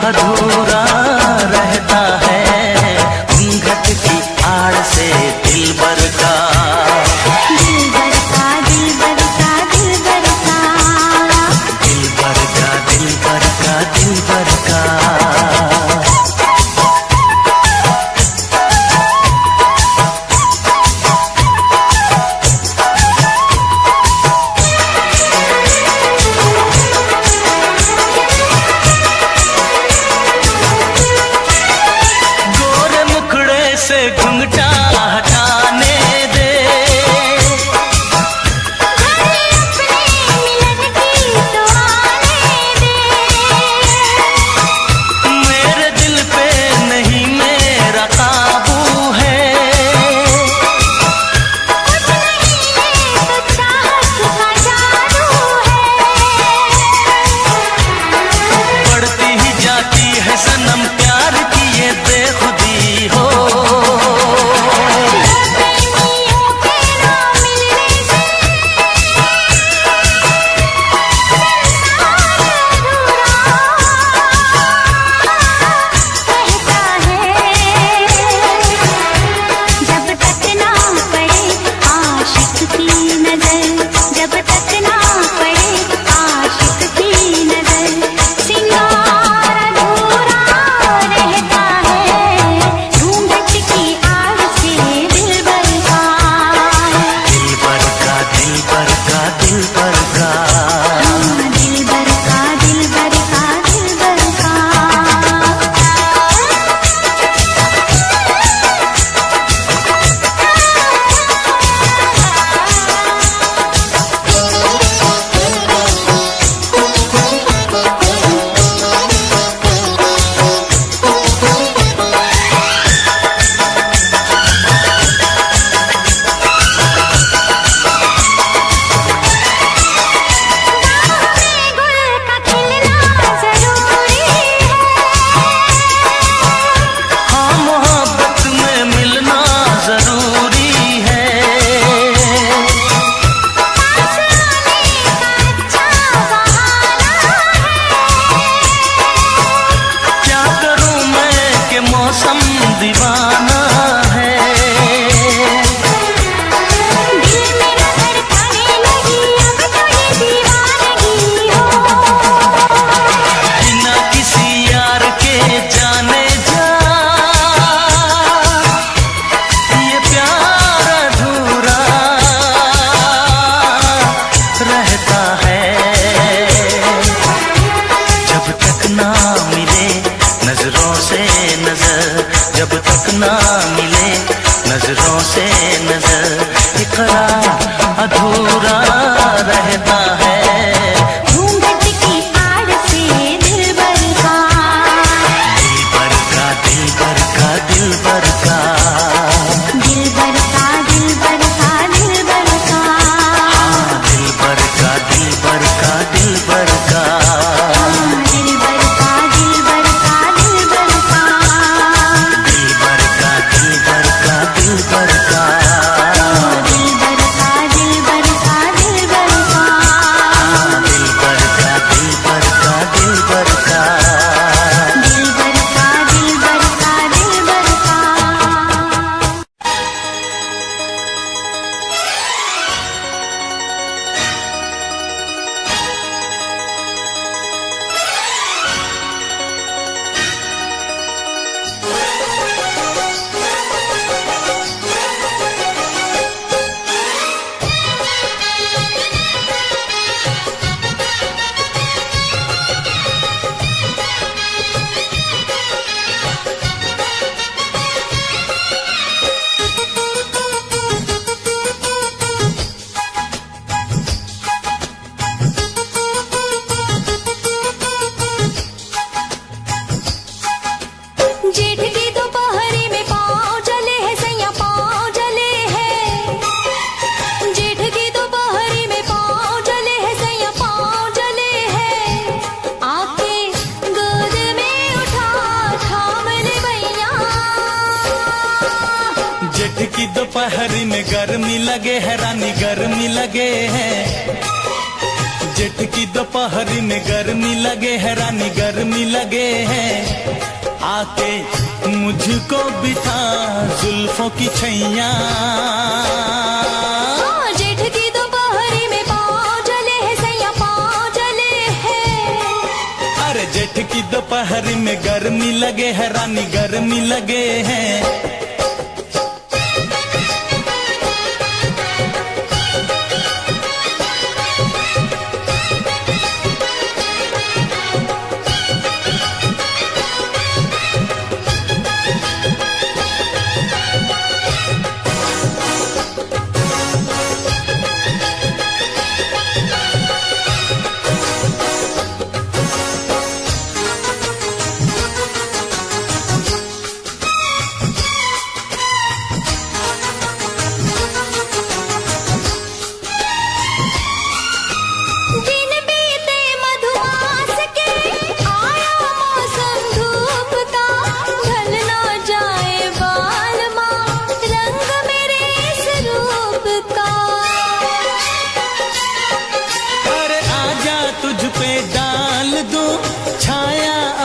अधूरा रहता है घूंघट की आड़ से दिलबर का। दिलबर का दिलबर का दिलबर का दिलबर का दिलबर का दिलबर का। से घुंघटा हटाने दे, अपने मिलन की तो आने दे। मेरे दिल पे नहीं मेरा काबू है, कुछ नहीं है तो चाहत का जादू है। बढ़ती ही जाती है सनम प्यार की ये बेखुदी हो। मौसम दीवाना है, दिल में नजर खाने लगी अब तो ये दीवानगी हो। बिना किसी यार के जाने जा ये प्यार अधूरा रहता है। जब तक ना मिले नजरों से नजर, जब तक ना मिले नजरों से नजर, इकरार अधूरा रहता है। घूंघट की आड़ से दिलबर का, दिलबर का दिलबर का दिलबर का, दिलबर का दिलबर का दिलबर का, हाँ दिलबर का दिलबर का दिलबर का। दिलबर का दिलबर का दिलबर का, दिलबर का दिलबर का दिलबर का, दिलबर का दिलबर का दिलबर का, दिलबर का दिलबर का दिलबर का। दिलबर का दिलबर का दिलबर का। जेठ की दोपहरी में पाँव जले हैं सैया पाँव जले हैं। जेठ की दोपहरी में पाँव जले हैं सैया पाँव जले हैं। आके गोद में उठा थाम ले भैया। जेठ की दोपहरी में गर्मी लगे है रानी गर्मी लगे है, जेठ की दोपहरी में गर्मी लगे है रानी गर्मी लगे है, आके मुझको बिठा जुल्फों की छैया। जेठ की दोपहरी में पाँव जले है सैया पाँव जले है। अरे जेठ की दोपहरी में गर्मी लगे है रानी गर्मी लगे है।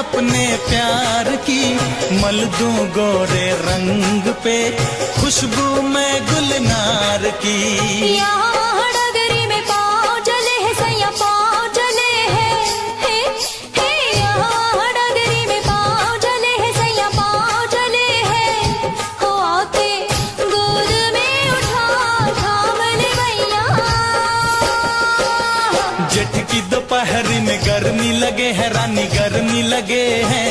अपने प्यार की मल दूं गोरे रंग पे खुशबू में गुलनार की। यहाँ डगरी में पाँव जले है सैया पाँव जले है, यहाँ डगरी में पाँव जले है सैया पाँव जले है। हो आके गोद में उठा थाम ले भैया। जेठ की दोपहरी में गर्मी लगे है रानी गर्मी लगे हैं।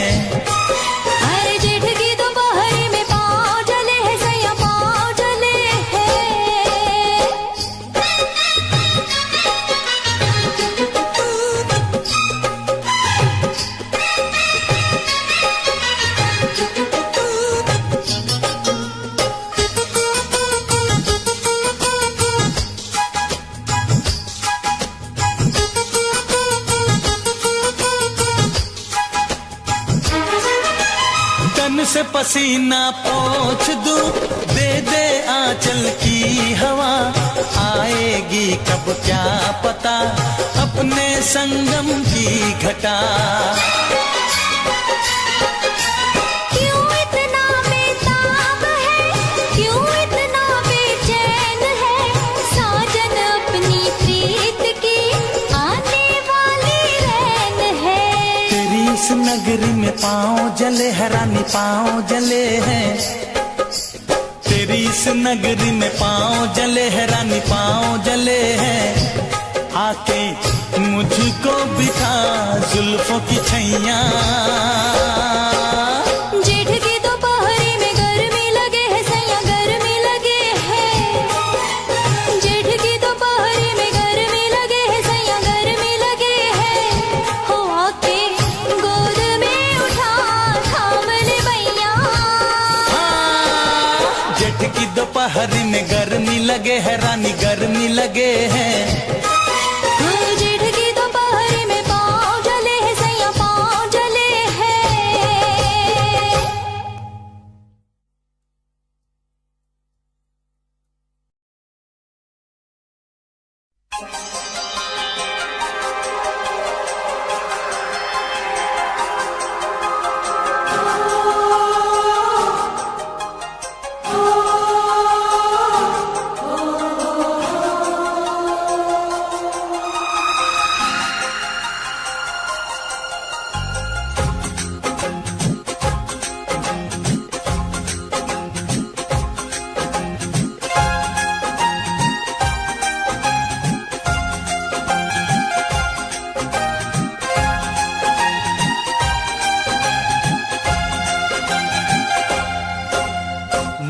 अरे जेठ की दोपहरी में पाँव जले है सैया पाँव जले है। तन से पसीना पोंछ दूं दे दे आंचल की हवा, आएगी कब क्या पता अपने संगम की घटा। क्यों इतना बेताब है क्यों इतना बेचैन है, साजन अपनी प्रीत की आने वाली रैन है। तेरी इस नगरी में पाँव जले है रानी पाँव जले हैं। तेरी इस नगरी में पाँव जले है रानी पाँव जले हैं, आके मुझको बिठा जुल्फों की छैया। जेठ की दोपहरी में गर्मी लगे है सैया गर्मी लगे है। जेठ की दोपहरी में गर्मी लगे है सैया गर्मी लगे है। हो आके गोद में उठा थाम ले भैया। जेठ की दोपहरी में गर्मी लगे है रानी गर्मी लगे हैं। जेठ की दोपहरी में पाँव जले है सैया पाँव जले है।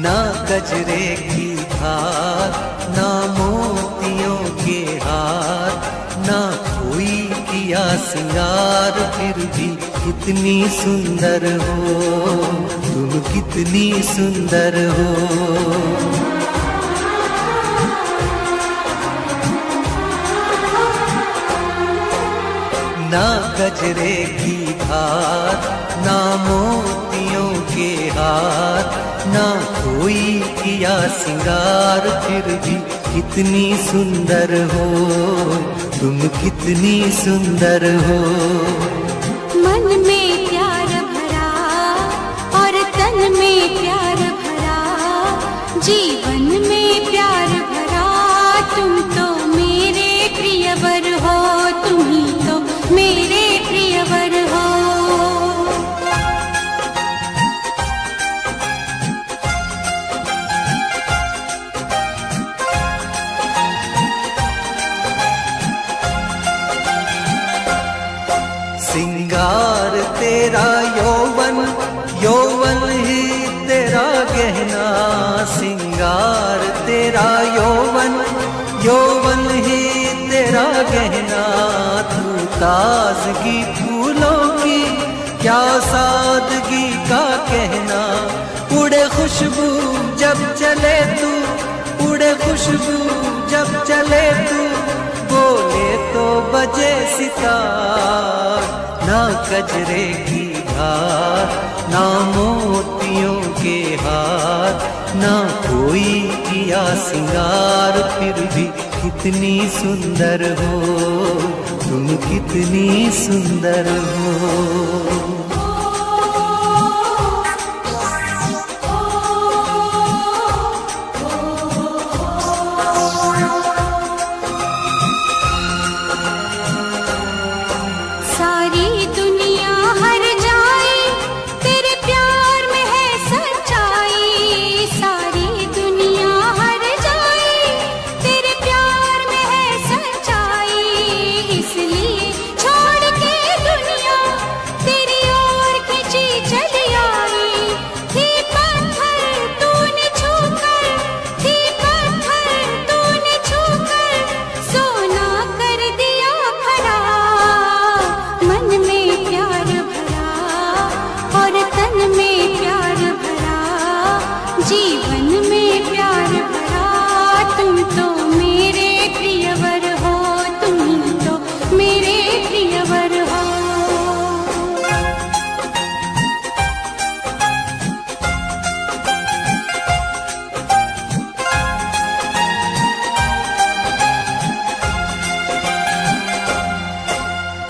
ना गजरे की धार ना मोतियों के हार, ना कोई किया सिंगार, फिर भी कितनी सुंदर हो तुम कितनी सुंदर हो। ना गजरे की धार ना मोतियों के हार, ना कोई किया सिंगार, फिर भी कितनी सुंदर हो, तुम कितनी सुंदर हो। मन में प्यार भरा और तन में प्यार भरा, जीवन में प्यार भरा, तुम तो मेरे प्रियवर हो, तुम ही तो मेरे प्रियवर हो। सिंगार तेरा यौवन, यौवन ही तेरा गहना। सिंगार तेरा यौवन, यौवन ही तेरा गहना। तू ताजगी फूलों की, क्या सादगी का कहना। उड़े खुशबू जब चले तू, उड़े खुशबू जब चले तू, बोले तो बजे सितार। ना कजरे की धार, ना मोतियों के हार, ना कोई किया सिंगार, फिर भी कितनी सुंदर हो, तुम कितनी सुंदर हो। सारी दुनिया हर जाए तेरे प्यार में है सच्चाई। सारी दुनिया हर जाए तेरे प्यार में है सच्चाई। इसलिए छोड़ के दुनिया तेरी ओर खिंची चली आई। थी पत्थर तूने छूकर, थी पत्थर तूने छूकर, सोना कर दिया खड़ा। मन में प्यार भरा और तन में प्यार भरा, जीवन में प्यार भरा, तुम तो मेरे प्रियवर हो, तुम ही तो मेरे प्रियवर हो।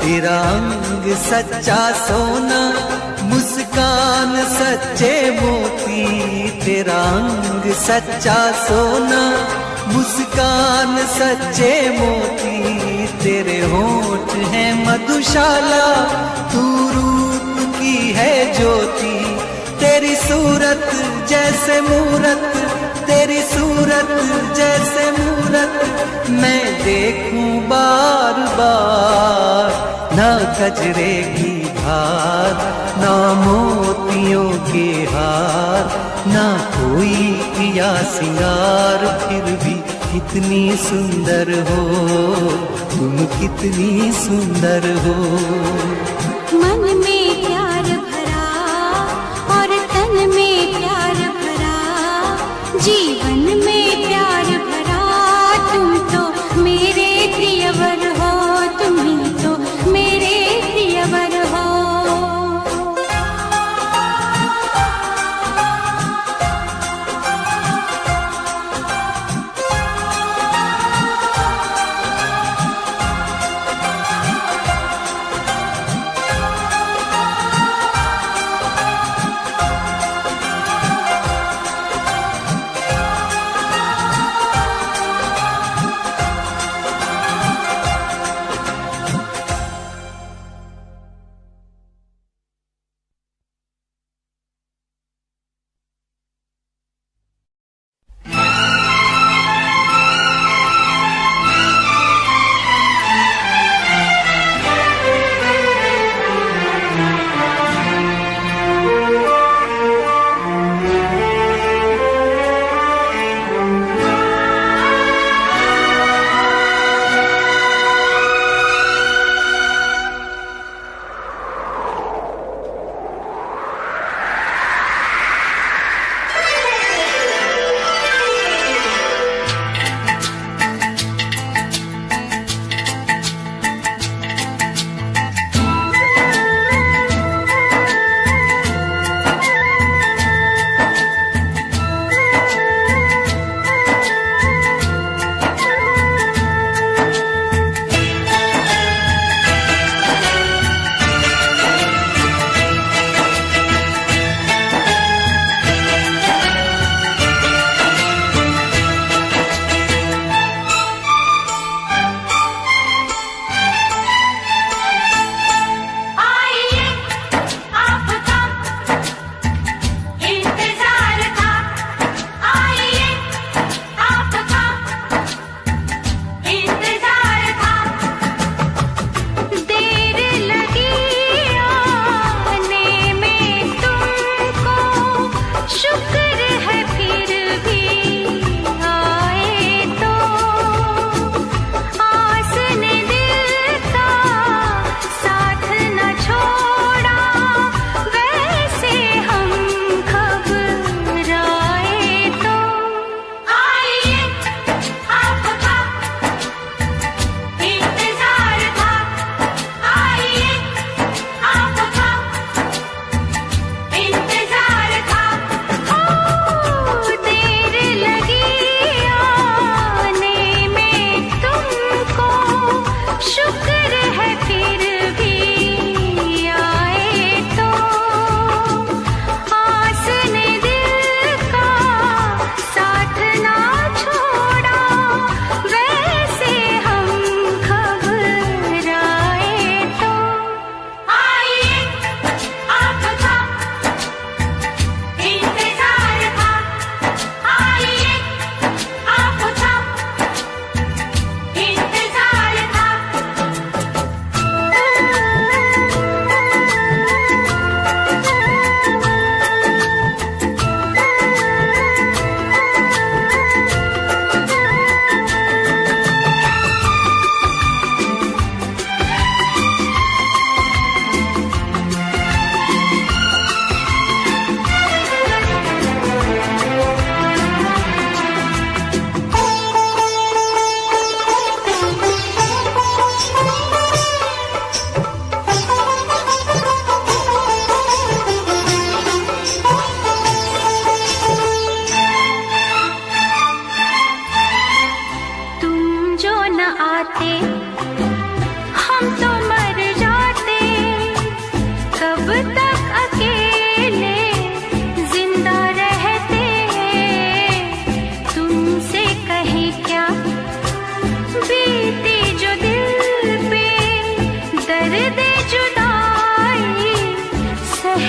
तेरा अंग सच्चा सोना, मुस्कान सच्चे मोती। तेरा अंग सच्चा सोना, मुस्कान सच्चे मोती। तेरे होठ हैं मधुशाला, तू रूप की है ज्योति। तेरी सूरत जैसे मूरत, तेरी सूरत जैसे मूरत, मैं देखूं बार बार। ना गजरे की धार, ना मोतियों के हार, ना कोई किया सिंगार, फिर भी कितनी सुंदर हो, तुम कितनी सुंदर हो। मन में प्यार भरा और तन में प्यार भरा, जीवन में प्यार भरा, तुम तो मेरे प्रियवर हो, तुम ही तो मेरे प्रियवर हो।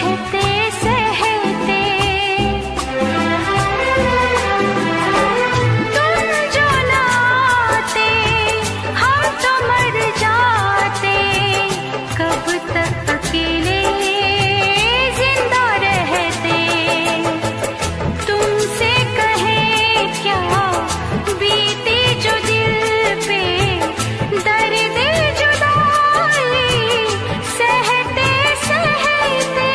सहते सहते तुम जो ना आते हम तो मर जाते, कब तक अकेले जिंदा रहते। तुमसे कहे क्या बीती जो दिल पे, दर्द जुदाई सहते सहते।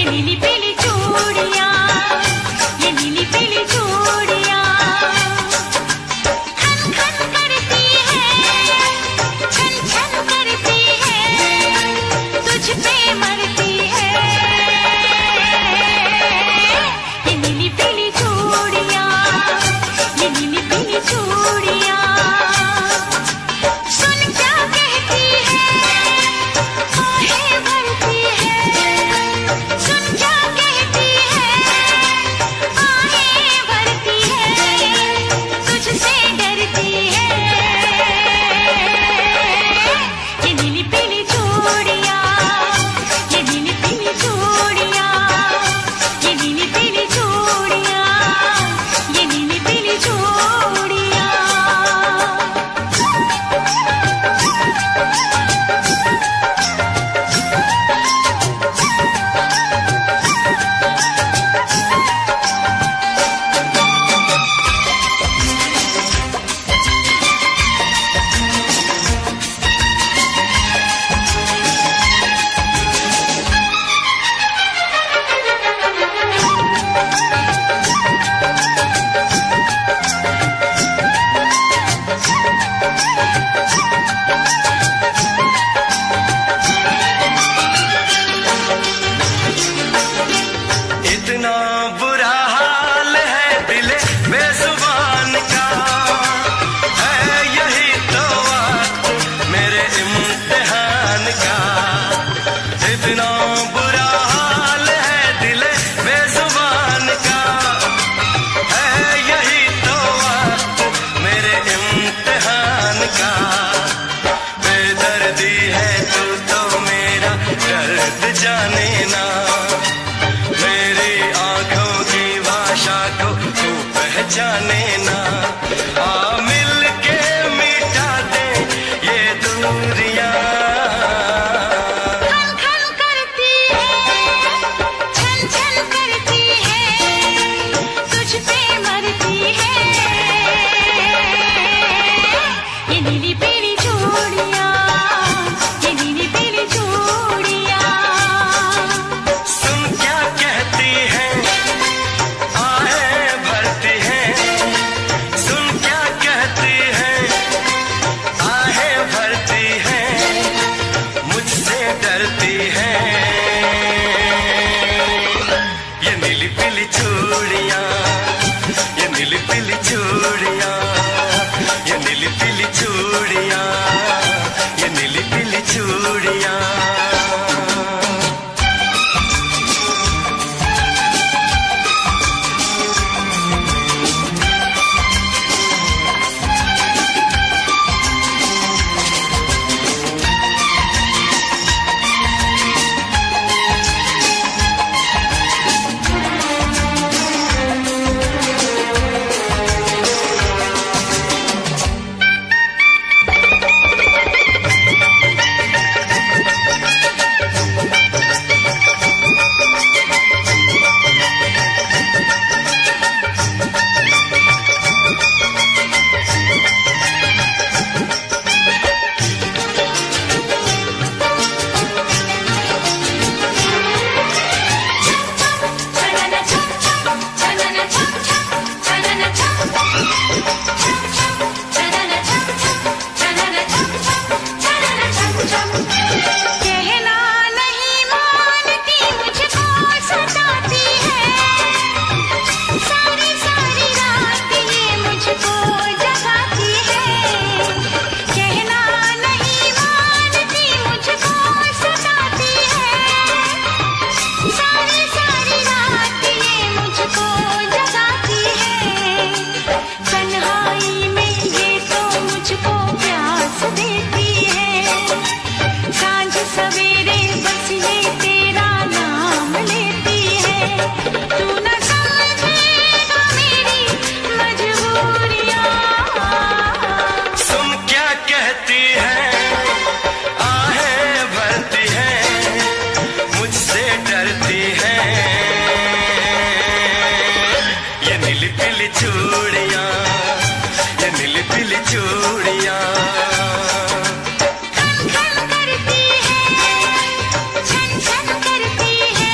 नीली पीली चूड़ियाँ, ये नीली पीली चूड़ियाँ खन खन करती है, छन छन करती है, तुझ पे मरती है। ये नीली पीली चूड़ियाँ, ये नीली पीली चूड़ियाँ सुन क्या कहती है, आहें भरती है। सुन क्या कहती है, आहें भरती है, तुझसे डरती है। ये नीली पीली चूड़ियाँ, ये नीली पीली चूड़ियाँ, ये नीली पीली चूड़ियाँ, ये नीली पीली चूड़ियाँ। इतना बुरा हाल है दिले बेजुबान का, है यही तो वक्त मेरे इम्तिहान का। इतना बुरा हाल है दिले बेजुबान का, है यही तो वक्त मेरे इम्तिहान का। बेदर्दी है तू तो मेरा दर्द जाने ना, मेरी आंखों की भाषा को तू पहचाने ना। आ मिल के मिटा दे ये दूरियां। खन खन करती है, छन छन करती है, तुझ पे मरती है। ये नीली पीली चूड़ियाँ, ये नीली पीली चूड़ियाँ सुन क्या कहती है, आहें भरती है। सुन क्या कहती है, आहें भरती है, मुझसे डरती है। ये नीली पीली चूड़ियाँ, ये नीली पीली चूड़ियाँ, ये नीली पीली चूड़ियाँ, ये नीली पीली चूड़ियाँ। कहना नहीं मानती, मुझको सताती है, सारी सारी रात ये मुझको जगाती है। कहना नहीं मानती, मुझको सताती है, सारी सारी रात ये मुझको जगाती है। तन्हाई में ये तो मुझको प्यास देती है, सांझ सवेरे बस ये तेरा नाम लेती है। तू न समझेगा मेरी मजबूरियाँ। सुन क्या कहती है, आहें भरती है, मुझसे डरती है। ये नीली पीली चूड़ियाँ, ये नीली पीली चूड़ियाँ खन खन करती है, छन छन करती है,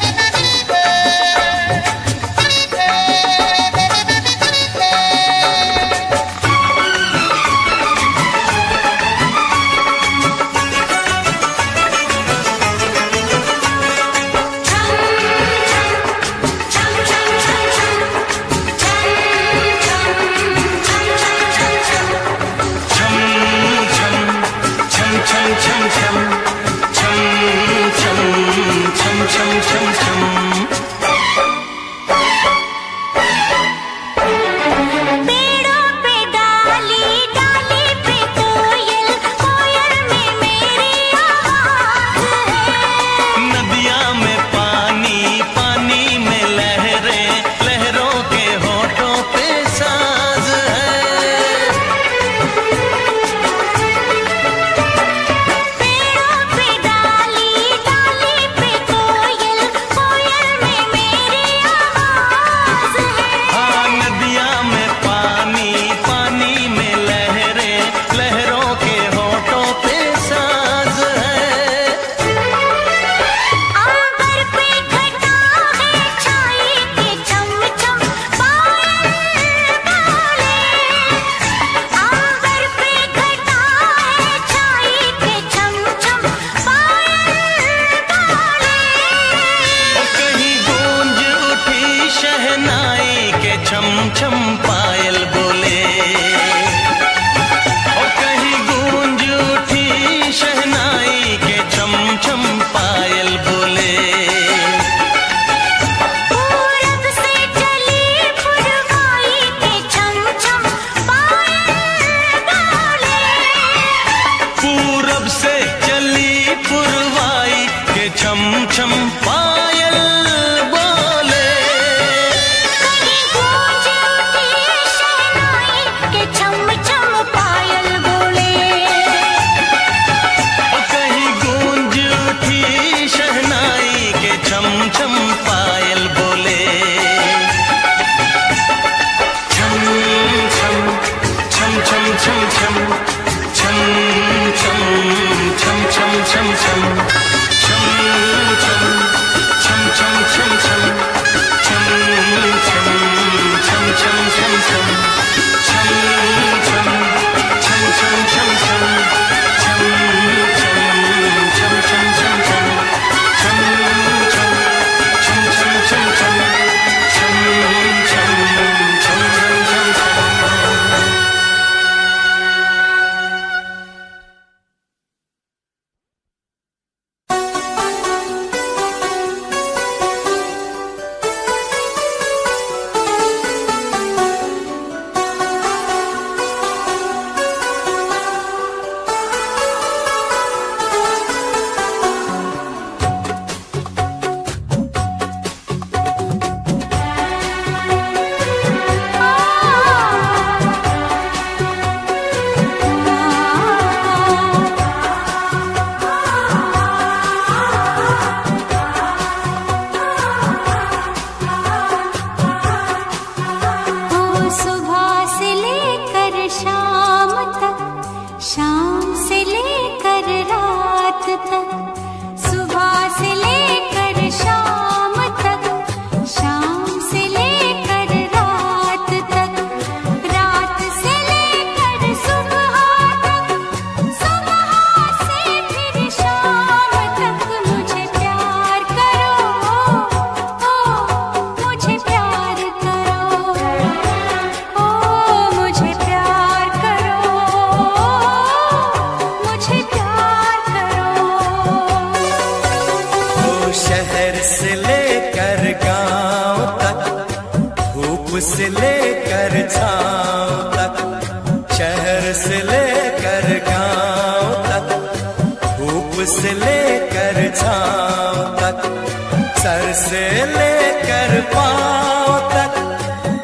से लेकर छाँव तक, शहर से लेकर गांव तक, धूप से लेकर छाँव तक, सर से लेकर पाँव तक,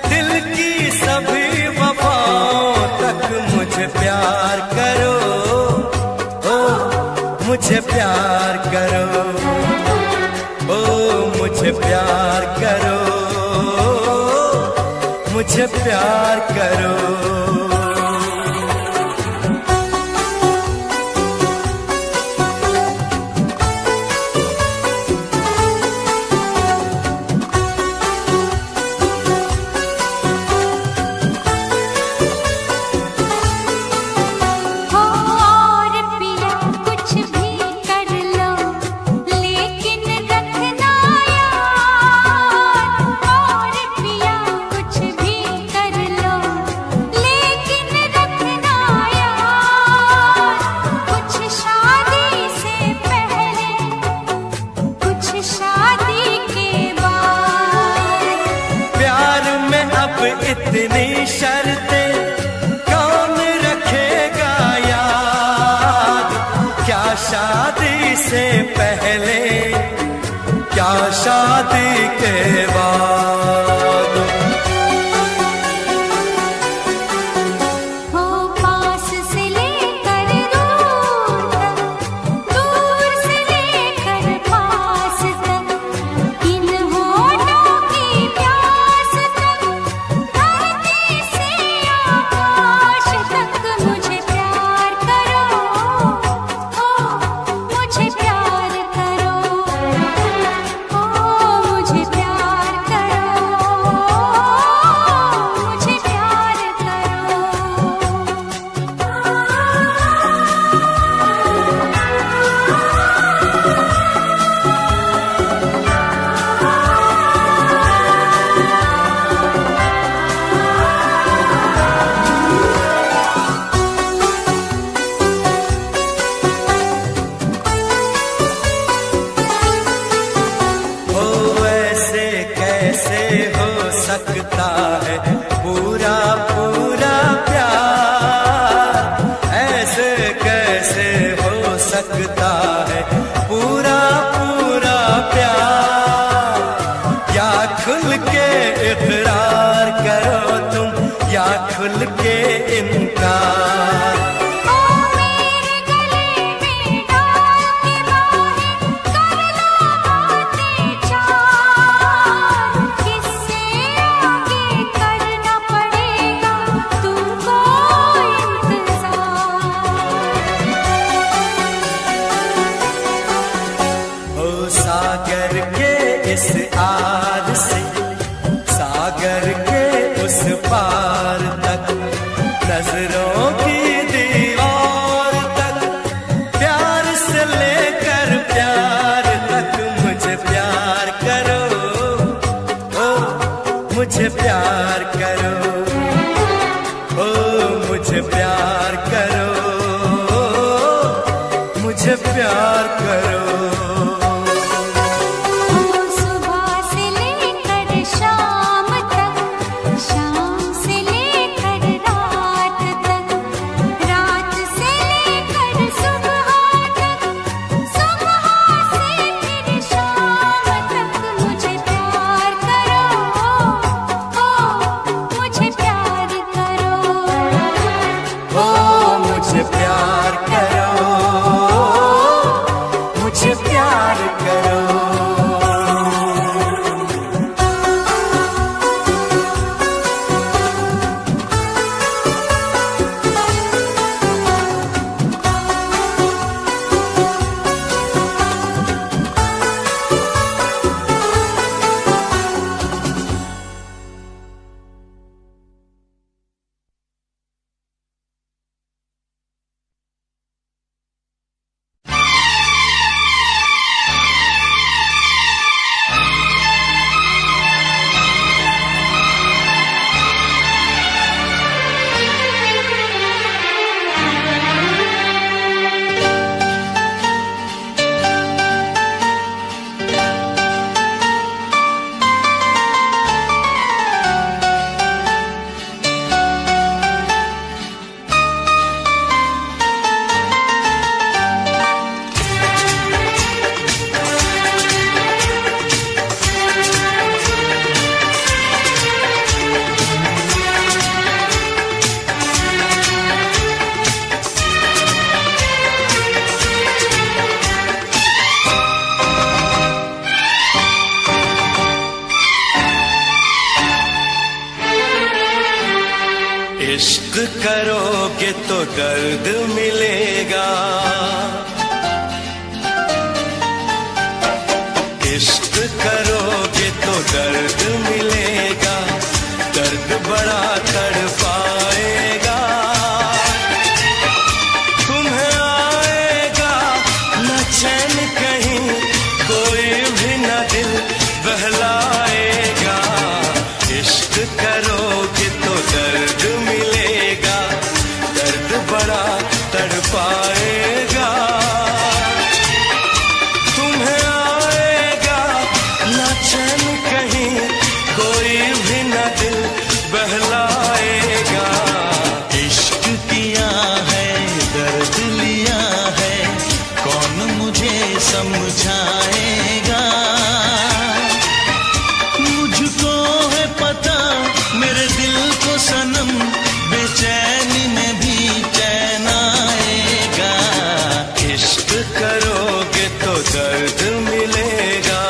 दिल की सभी वफाओं तक मुझे प्यार करो, ओ मुझे प्यार करो, ओ मुझे प्यार करो, मुझे प्यार करो। इतनी शर्तें कौन रखेगा याद, क्या शादी से पहले, क्या शादी के बाद। हो पास से लेकर दूर तक, दूर से लेकर पास तक, इन होठों की प्यास तक, धरती से आकाश तक मुझे प्यार करो, ओ मुझे प्यार करो, ओ मुझे प्यार करो, मुझे प्यार करो। ओ ऐसे कैसे हो सकता है पूरा पूरा प्यार, ऐसे कैसे हो सकता है पूरा पूरा प्यार। या खुल के इकरार करो तुम, या खुल के इनकार। ओ मेरे गले में डाल के बाहें, कर लो बातें चार, किससे आगे करना पड़ेगा तुमको इंतजार। ओ सागर के इस आर से, सागर के उस पार तक, नजरों की दीवार तक, प्यार से लेकर प्यार तक मुझे प्यार करो, ओ मुझे प्यार करो, ओ मुझे प्यार करो, मुझे प्यार करो। सुबह से लेकर शाम तक, शाम से लेकर रात तक, रात से लेकर सुबह तक, सुबह से फिर शाम तक मुझे प्यार करो, ओ करोगे तो दर्द मिलेगा, इश्क करोगे तो दर्द मिलेगा, दर्द बड़ा तड़पाएगा, तुम्हें आएगा न चैन कहीं, कोई भी न दिल बहलाएगा, इश्क करोगे तो दर्द मिलेगा, दर्द बड़ा तड़पाएगा, तुम्हें आएगा न चैन कहीं, कोई भी न दिल बहलाएगा। इश्क किया है दर्द लिया है, कौन मुझे समझाएगा, मुझको है पता मेरे दिल को सनम, बेचैनी में भी चैन आएगा, इश्क करोगे तो दर्द मिलेगा।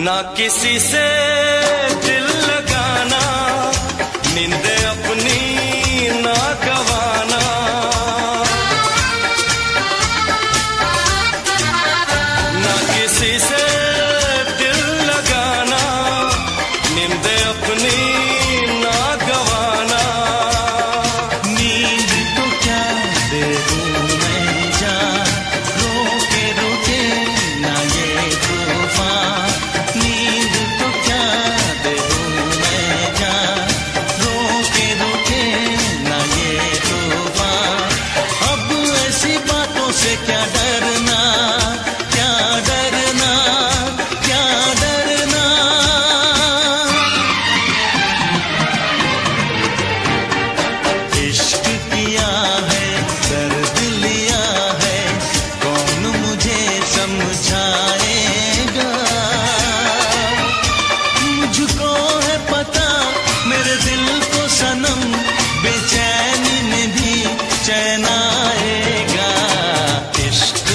ना किसी से दिल लगाना, नींद अपनी ना गवाना, ना किसी से दिल लगाना, नींद अपनी ना गवाना, नींद तो क्या दे दूं मैं जान, रोके रोके ना ये तूफान, नींद तो क्या दे दूं मैं जान, रोके रोके ना ये तूफान, अब ऐसी बातों से क्या डरना, क्या डरना, क्या डरना, इश्क किया है दर्द लिया है, कौन मुझे समझाएगा, मुझको है पता मेरे दिल को सनम, बेचैनी में भी चैन आएगा, इश्क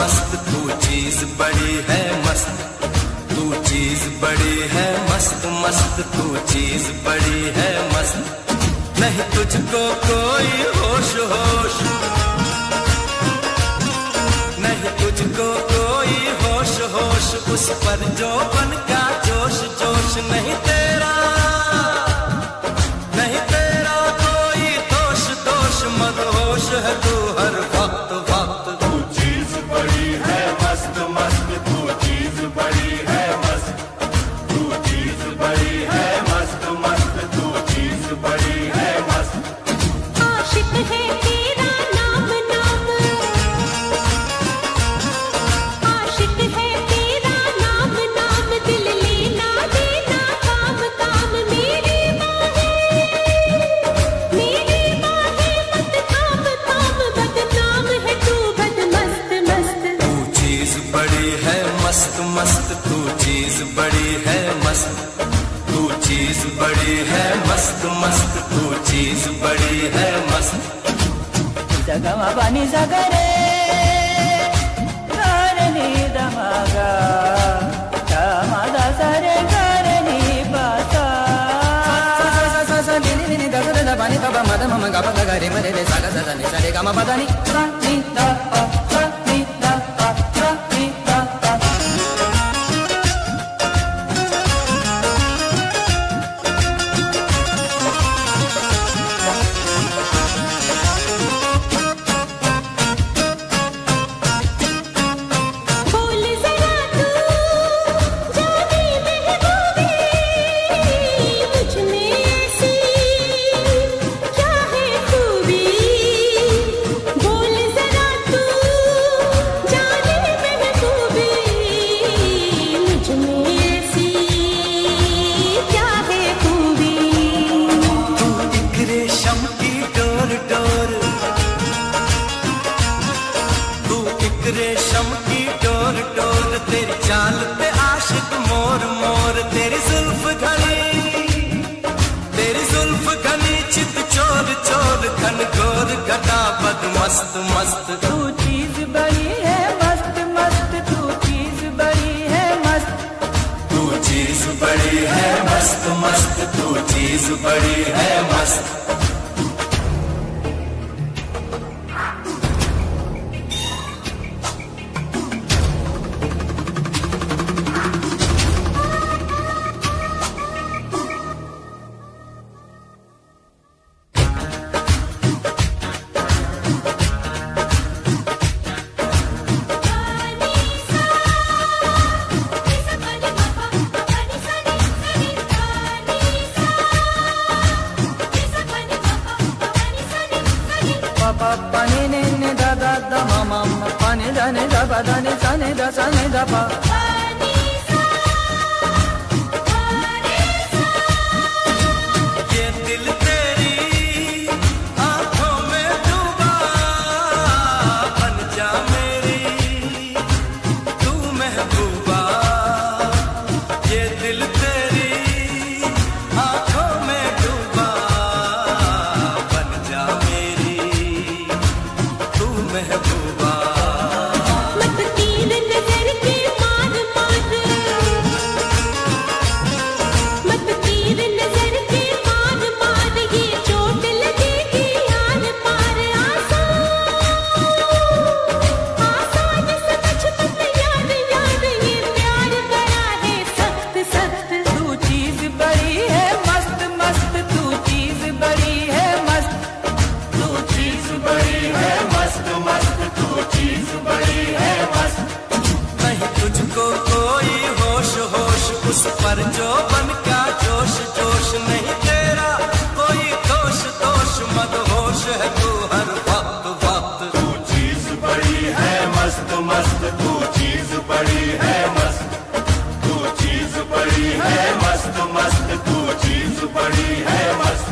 मस्त तू चीज बड़ी है मस्त, तू चीज बड़ी है मस्त मस्त, तू चीज बड़ी है मस्त। नहीं तुझको कोई होश होश, नहीं तुझको कोई होश होश, उस पर जो बन का जोश जोश। नहीं तेरा कोई दोष दोष, मदहोश है तू हर वक्त वक्त। तू चीज बड़ी है मस्त मस्त, तू चीज बड़ी है मस्त, तू चीज बड़ी है मस्त मस्त, तू चीज बड़ी है मस्त। आशिक है तेरा नाम नाम, आशिक है तेरा नाम नाम, दिल लेना देना काम काम। मेरी बाहें मत थाम थाम, बदनाम है तू बद मस्त मस्त। तू चीज बड़ी है मस्त मस्त, तू चीज बड़ी है मस्त, तू चीज बड़ी है मस्त मस्त, तू चीज बड़ी है मस्त। जगमा पानी सगरे करनी दमगा, दमदा सरे करनी पासा। दिनी दगरे द पानी तब मद मम गप गरे मरे रे सागा सदा नि सरे गम पदानी सा नि दा पा सा नि दा पा सा नि दा पा। बोल जरा तू जाने महबूबी, मुझ में ऐसी क्या है खूबी। बोल जरा तू जाने महबूबी, मुझ में ऐसी क्या है खूबी। तू एक रेशम की डोर डोर, तू एक रेशम की डोर डोर, तेरी चाल पे आशिक मोर मोर। तेरी जुल्फ घनी चित चोर चोर, घन घोर घटा बद मस्त मस्त। तू चीज बड़ी है मस्त मस्त, तू चीज बड़ी है मस्त। तू चीज बड़ी है मस्त मस्त, तू चीज बड़ी है मस्त। Pani ne ne da da da ma ma ma, pani da ne da ba da ne sa ne da pa. ये दिल तेरी आंखों में डूबा, बन जा मेरी तू महबूबा। ये दिल तेरी आंखों में डूबा, बन जा मेरी तू महबूबा। मत तीर नजर के मार मार, मत तीर नजर के मार मार, ये चोट लगेगी यार पार। आसान समझ मत यार यार, ये प्यार बड़ा है सख्त सख्त। तू चीज बड़ी है मस्त मस्त, तू चीज बड़ी है मस्त। तू चीज बड़ी है मस्त मस्त, तू चीज बड़ी है मस्त। नहीं तुझको कोई होश होश, उस पर जो बन का जोश जोश। नहीं तेरा कोई दोष दोष, मदहोश है तू हर वक्त वक्त। तू चीज बड़ी है मस्त मस्त, तू चीज बड़ी है मस्त, तू चीज बड़ी है मस्त मस्त, तू चीज बड़ी है मस्त।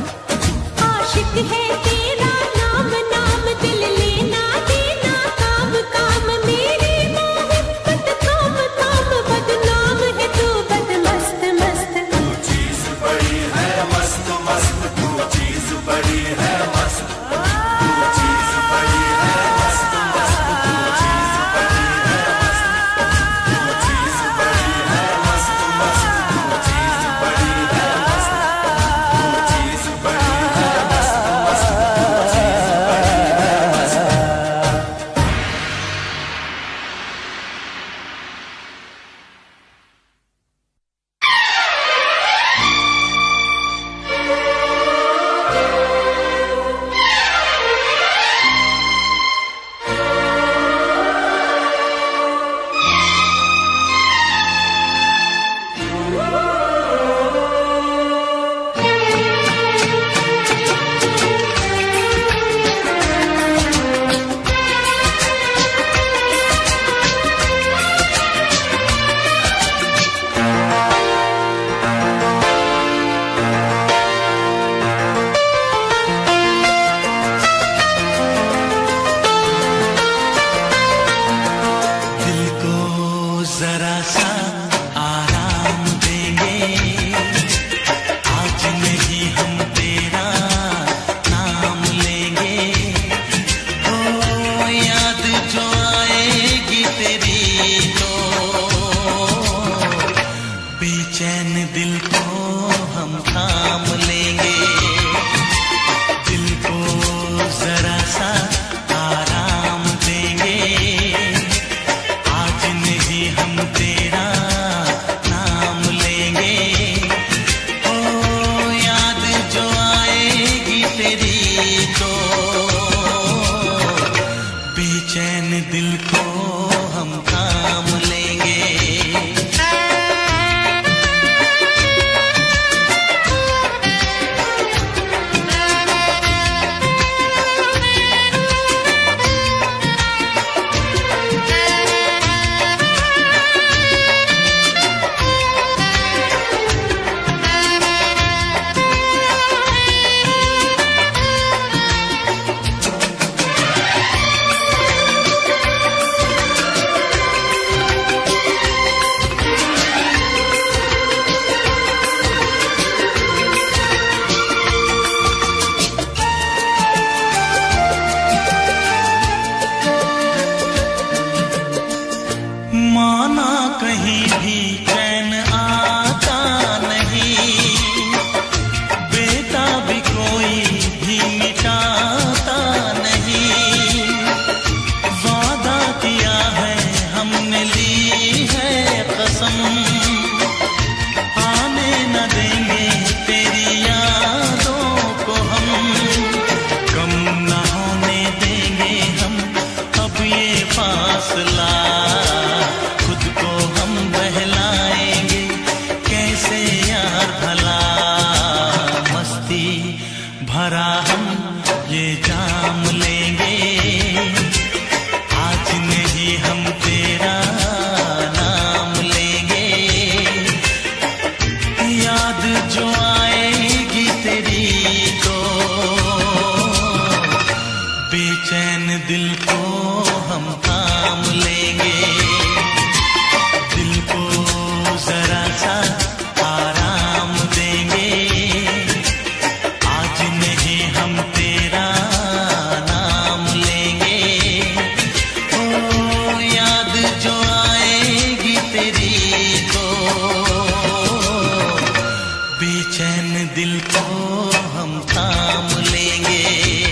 आशिक है तेरा नाम नाम, दिल लेना देना काम काम। मेरी मोहब्बत थाम थाम, बदनाम है तू बद मस्त मस्त। तू चीज बड़ी है मस्त मस्त, तू चीज बड़ी है मस्त, तू चीज बड़ी है मस्त मस्त, तू चीज बड़ी है दिल को हम थाम लेंगे।